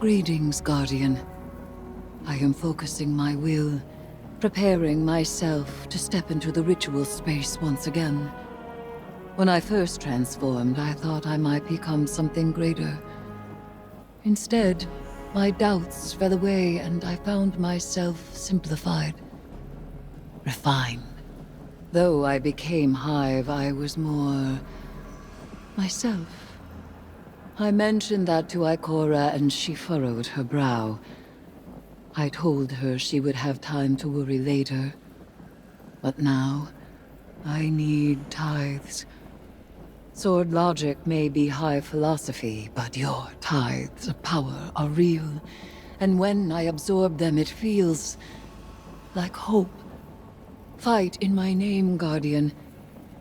Greetings, Guardian. I am focusing my will, preparing myself to step into the ritual space once again. When I first transformed, I thought I might become something greater. Instead, my doubts fell away and I found myself simplified, refined. Though I became Hive, I was more myself. I mentioned that to Ikora and she furrowed her brow. I told her she would have time to worry later. But now, I need tithes. Sword logic may be high philosophy, but your tithes of power are real. And when I absorb them, it feels like hope. Fight in my name, Guardian.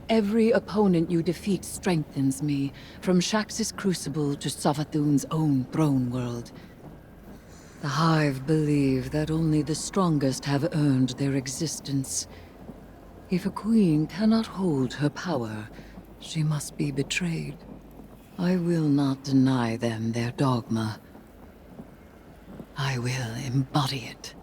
Every opponent you defeat strengthens me, from Shax's crucible to Savathun's own throne world. The Hive believe that only the strongest have earned their existence. If a queen cannot hold her power, she must be betrayed. I will not deny them their dogma. I will embody it.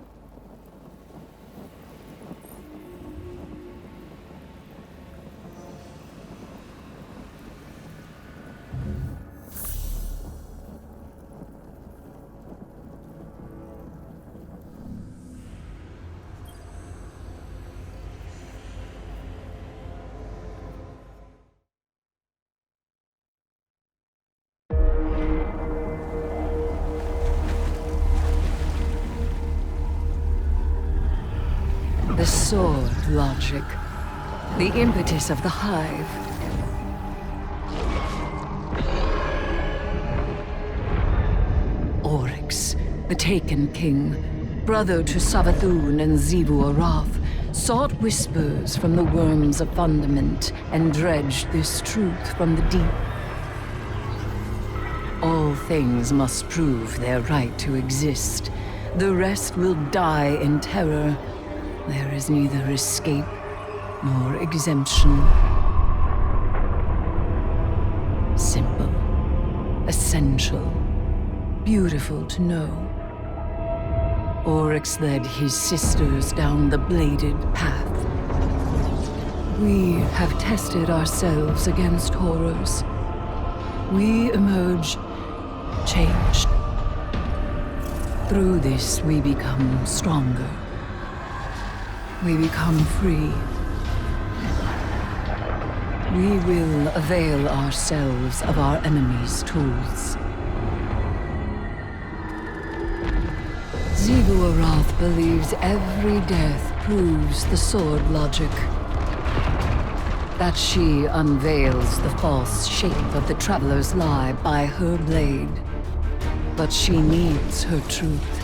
The sword logic. The impetus of the Hive. Oryx, the Taken King, brother to Savathun and Xivu Arath, sought whispers from the worms of Fundament and dredged this truth from the deep. All things must prove their right to exist. The rest will die in terror. There is neither escape nor exemption. Simple, essential, beautiful to know. Oryx led his sisters down the bladed path. We have tested ourselves against horrors. We emerge changed. Through this, we become stronger. We become free. We will avail ourselves of our enemy's tools. Xivu Arath believes every death proves the sword logic. That she unveils the false shape of the Traveler's lie by her blade. But she needs her truth.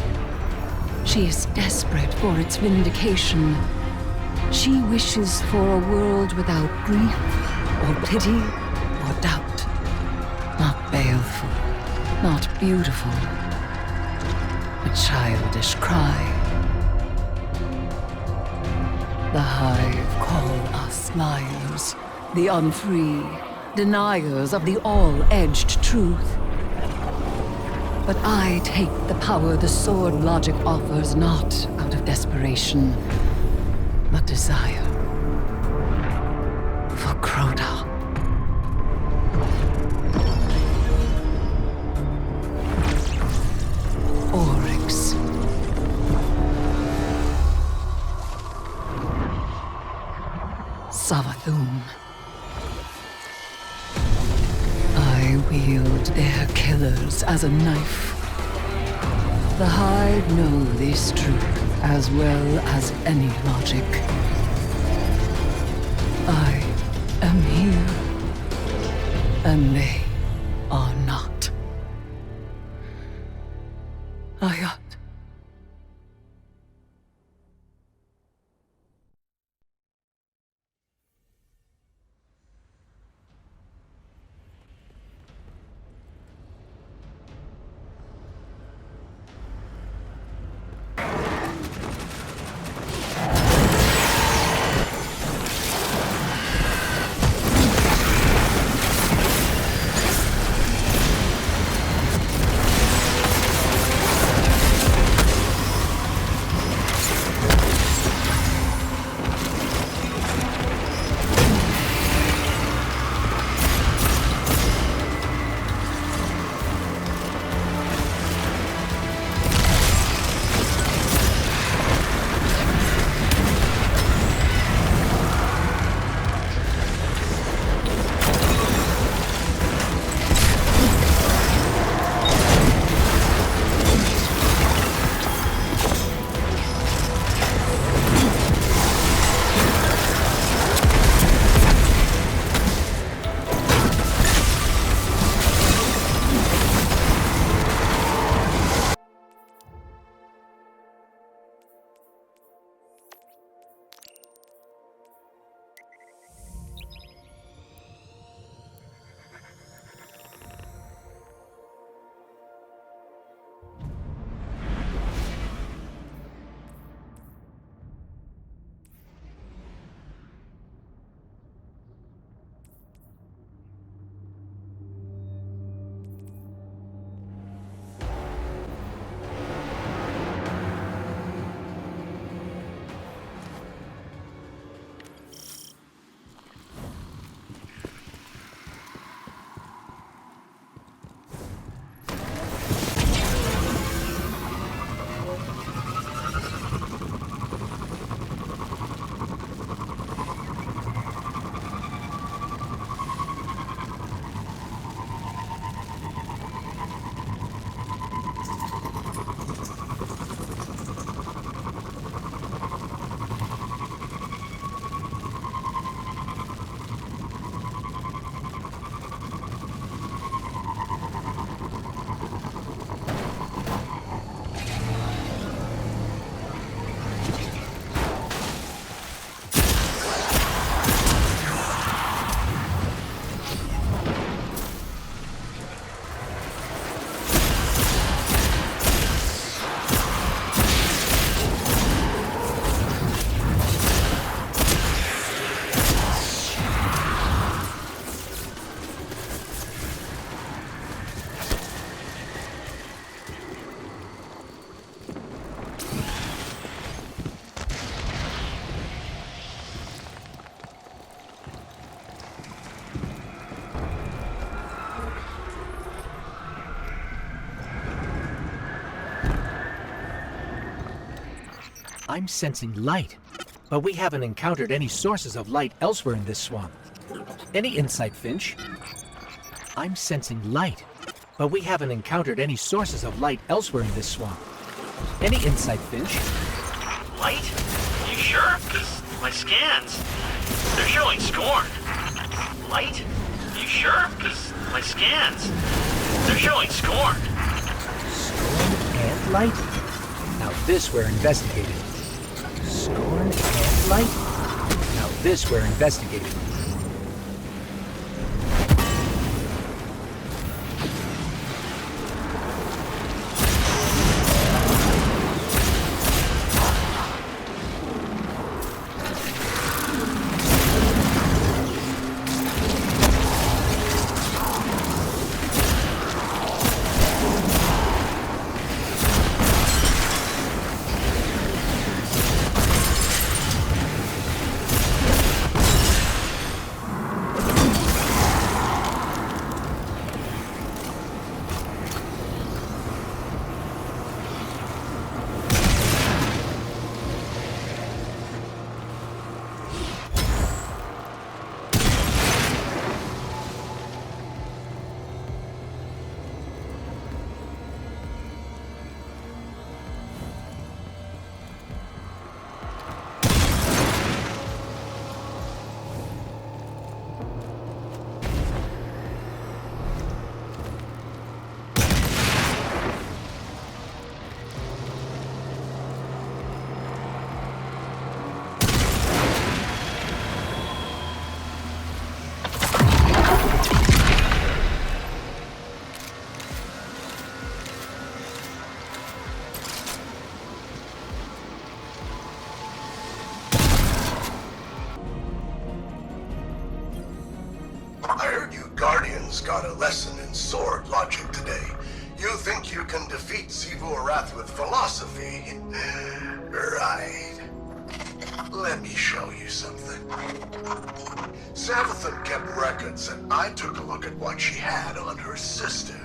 She is desperate for its vindication. She wishes for a world without grief, or pity, or doubt. Not baleful, not beautiful. A childish cry. The Hive call us liars, the unfree, deniers of the all-edged truth. But I take the power the sword logic offers not out of desperation, but desire. For Crota. Oryx. Savathun. I wield their killers as a knife. The Hive know this truth as well as any logic. I am here, and they are not. Ayat. I'm sensing light, but we haven't encountered any sources of light elsewhere in this swamp. Any insight, Finch? I'm sensing light, but we haven't encountered any sources of light elsewhere in this swamp. Any insight, Finch? Light? You sure? Because my scans, they're showing Scorn. Light? You sure? Because my scans, they're showing Scorn. Scorn and light? Now this we're investigating. Scorn and light? Now this we're investigating. I heard you Guardians got a lesson in sword logic today. You think you can defeat Xivu Arath with philosophy? Right. Let me show you something. Savathun kept records, and I took a look at what she had on her sister.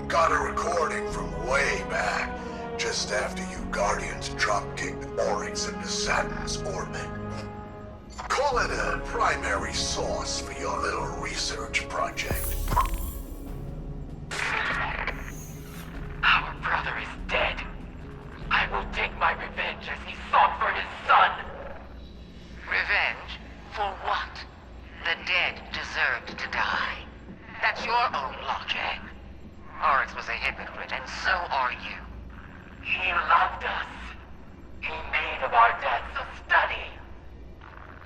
Got a recording from way back, just after you Guardians drop-kicked Oryx into Saturn's orbit. Call it a primary source for your little research project. Our brother is dead. I will take my revenge as he sought for his son. Revenge? For what? The dead deserved to die. That's your own logic. Oryx was a hypocrite, and so are you. He loved us. He made of our deaths a study.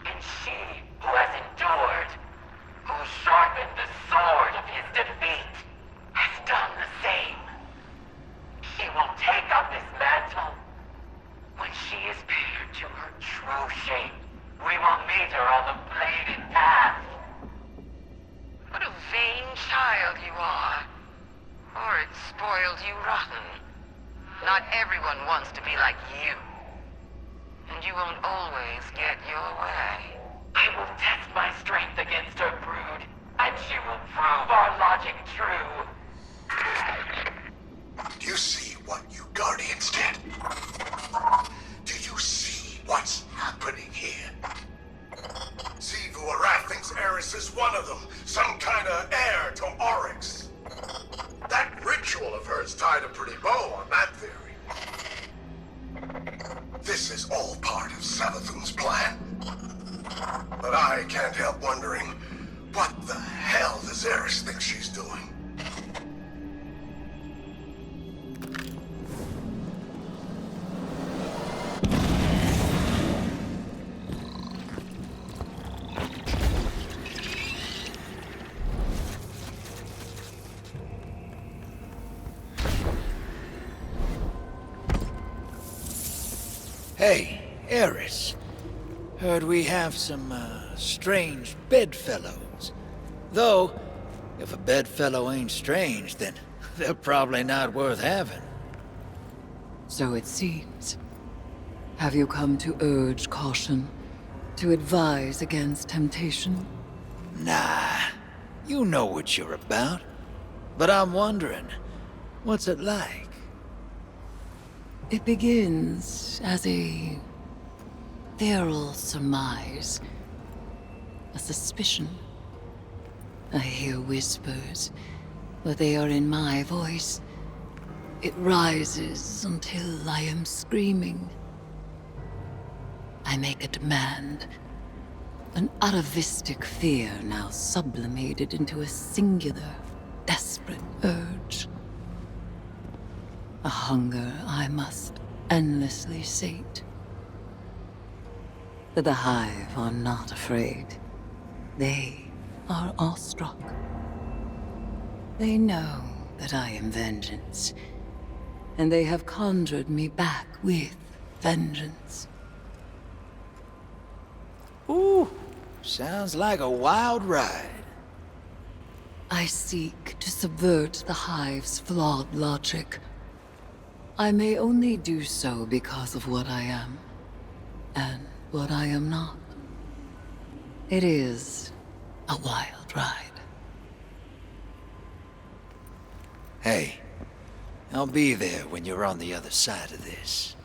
And she, who has endured, who sharpened the sword of his defeat, has done the same. She will take up his mantle. When she is paired to her true shape, we will meet her on the bladed path. What a vain child you are. Or it spoiled you rotten. Not everyone wants to be like you. And you won't always get your way. I will test my strength against her brood, and she will prove our logic true. Do you see what you Guardians did? Do you see what's happening here? Xivu Arath thinks Eris is one of them, some kind of heir to Oryx. That ritual of hers tied a pretty bow on that theory. This is all part of Savathun's plan. But I can't help wondering, what the hell does Eris think she's doing? Hey, Eris. Heard we have some, strange bedfellows. Though, if a bedfellow ain't strange, then they're probably not worth having. So it seems. Have you come to urge caution? To advise against temptation? Nah, you know what you're about. But I'm wondering, what's it like? It begins as a feral surmise, a suspicion. I hear whispers, but they are in my voice. It rises until I am screaming. I make a demand. An atavistic fear now sublimated into a singular, desperate urge. A hunger I must endlessly sate. But the Hive are not afraid. They are awestruck. They know that I am vengeance, and they have conjured me back with vengeance. Ooh, sounds like a wild ride. I seek to subvert the Hive's flawed logic. I may only do so because of what I am, and what I am not. It is a wild ride. Hey, I'll be there when you're on the other side of this.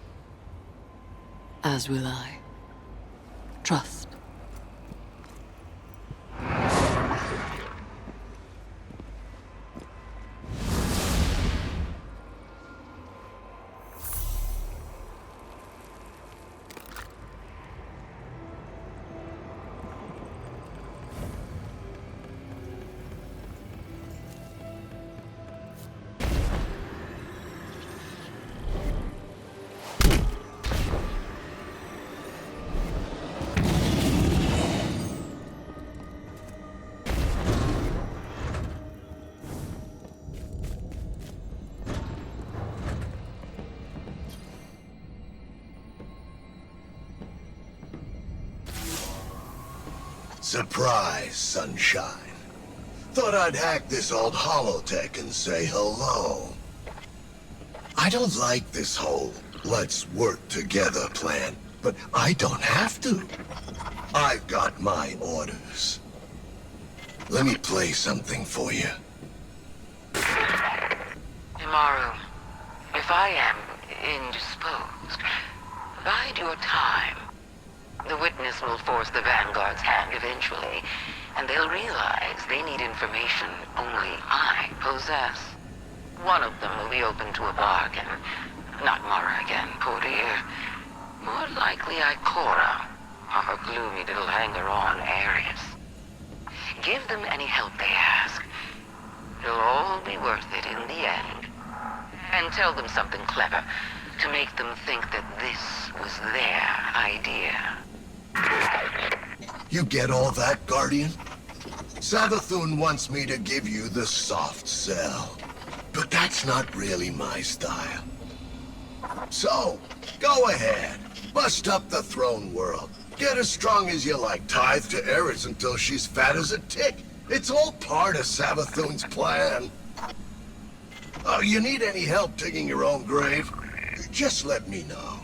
As will I. Trust. Surprise, sunshine. Thought I'd hack this old holotech and say hello. I don't like this whole let's work together plan, but I don't have to. I've got my orders. Let me play something for you. Imaru, if I am indisposed, bide your time. The witness will force the Vanguard's hand eventually, and they'll realize they need information only I possess. One of them will be open to a bargain. Not Mara again, poor dear. More likely Ikora, or her gloomy little hanger-on Ares. Give them any help they ask. It'll all be worth it in the end. And tell them something clever, to make them think that this was their idea. You get all that, Guardian? Savathun wants me to give you the soft sell. But that's not really my style. So, go ahead. Bust up the throne world. Get as strong as you like. Tithe to Eris until she's fat as a tick. It's all part of Savathun's plan. Oh, you need any help digging your own grave? Just let me know.